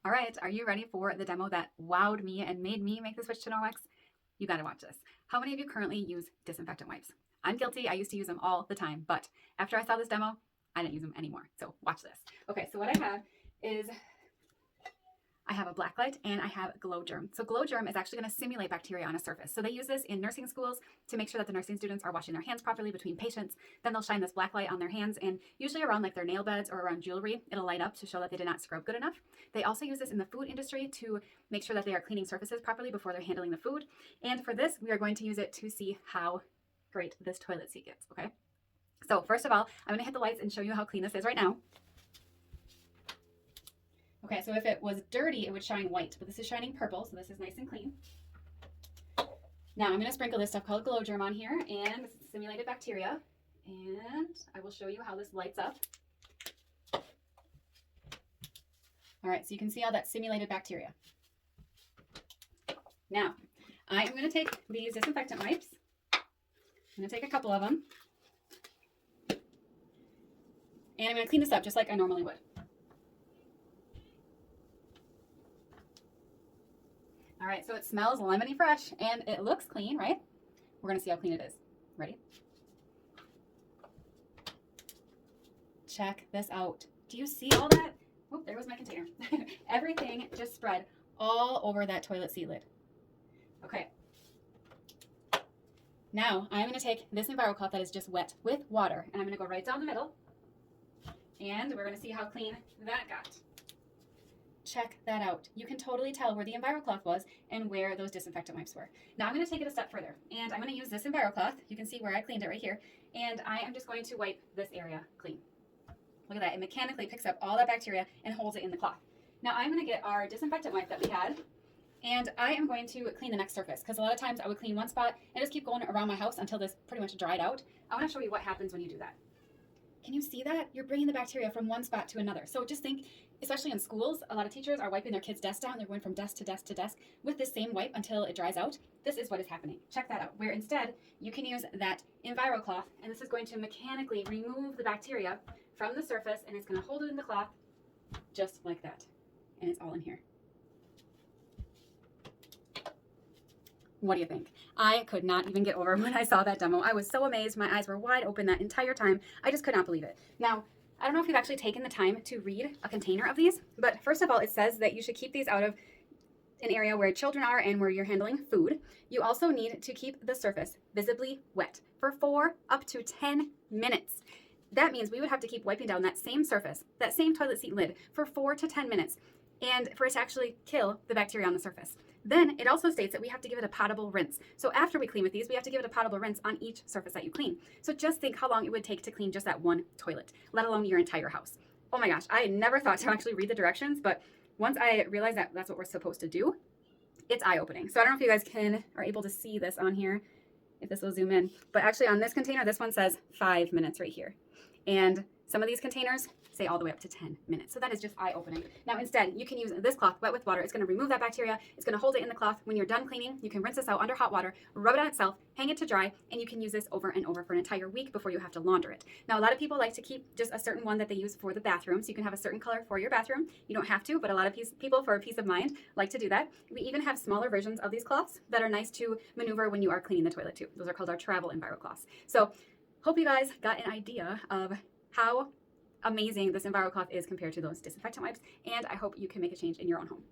All right, are you ready for the demo that wowed me and made me make the switch to Norwex? You gotta watch this. How many of you currently use disinfectant wipes? I'm guilty, I used to use them all the time, but after I saw this demo, I didn't use them anymore. So watch this. Okay, so what I have is I have a blacklight and I have glow germ. So glow germ is actually going to simulate bacteria on a surface. So they use this in nursing schools to make sure that the nursing students are washing their hands properly between patients. Then they'll shine this black light on their hands, and usually around like their nail beds or around jewelry, it'll light up to show that they did not scrub good enough. They also use this in the food industry to make sure that they are cleaning surfaces properly before they're handling the food. And for this, we are going to use it to see how great this toilet seat gets, okay? So first of all, I'm going to hit the lights and show you how clean this is right now. Okay, so if it was dirty, it would shine white, but this is shining purple, so this is nice and clean. Now I'm going to sprinkle this stuff called glow germ on here, and this is simulated bacteria, and I will show you how this lights up. All right, so you can see all that simulated bacteria. Now, I am going to take these disinfectant wipes. I'm going to take a couple of them, and I'm going to clean this up just like I normally would. All right, so it smells lemony fresh and it looks clean, right? We're gonna see how clean it is. Ready? Check this out. Do you see all that? Oh, there was my container. Everything just spread all over that toilet seat lid. Okay. Now I'm gonna take this EnviroCloth that is just wet with water, and I'm gonna go right down the middle, and we're gonna see how clean that got. Check that out. You can totally tell where the EnviroCloth was and where those disinfectant wipes were. Now I'm going to take it a step further, and I'm going to use this EnviroCloth. You can see where I cleaned it right here, and I am just going to wipe this area clean. Look at that. It mechanically picks up all that bacteria and holds it in the cloth. Now I'm going to get our disinfectant wipe that we had, and I am going to clean the next surface, because a lot of times I would clean one spot and just keep going around my house until this pretty much dried out. I want to show you what happens when you do that. Can you see that? You're bringing the bacteria from one spot to another. So just think, especially in schools, a lot of teachers are wiping their kids' desks down. They're going from desk to desk to desk with this same wipe until it dries out. This is what is happening. Check that out. Where instead, you can use that EnviroCloth, and this is going to mechanically remove the bacteria from the surface, and it's going to hold it in the cloth just like that. And it's all in here. What do you think? I could not even get over when I saw that demo. I was so amazed. My eyes were wide open that entire time. I just could not believe it. Now, I don't know if you've actually taken the time to read a container of these, but first of all, it says that you should keep these out of an area where children are and where you're handling food. You also need to keep the surface visibly wet for 4 up to 10 minutes. That means we would have to keep wiping down that same surface, that same toilet seat lid, for 4 to 10 minutes, and for it to actually kill the bacteria on the surface. Then it also states that we have to give it a potable rinse. So after we clean with these, we have to give it a potable rinse on each surface that you clean. So just think how long it would take to clean just that one toilet, let alone your entire house. Oh my gosh, I never thought to actually read the directions, but once I realized that that's what we're supposed to do, it's eye-opening. So I don't know if you guys are able to see this on here, if this will zoom in, but actually on this container, this one says 5 minutes right here. And some of these containers say all the way up to 10 minutes. So that is just eye-opening. Now instead, you can use this cloth wet with water. It's gonna remove that bacteria. It's gonna hold it in the cloth. When you're done cleaning, you can rinse this out under hot water, rub it on itself, hang it to dry, and you can use this over and over for an entire week before you have to launder it. Now a lot of people like to keep just a certain one that they use for the bathroom. So you can have a certain color for your bathroom. You don't have to, but a lot of people, for peace of mind, like to do that. We even have smaller versions of these cloths that are nice to maneuver when you are cleaning the toilet too. Those are called our travel EnviroCloths. So hope you guys got an idea of how amazing this EnviroCloth is compared to those disinfectant wipes, and I hope you can make a change in your own home.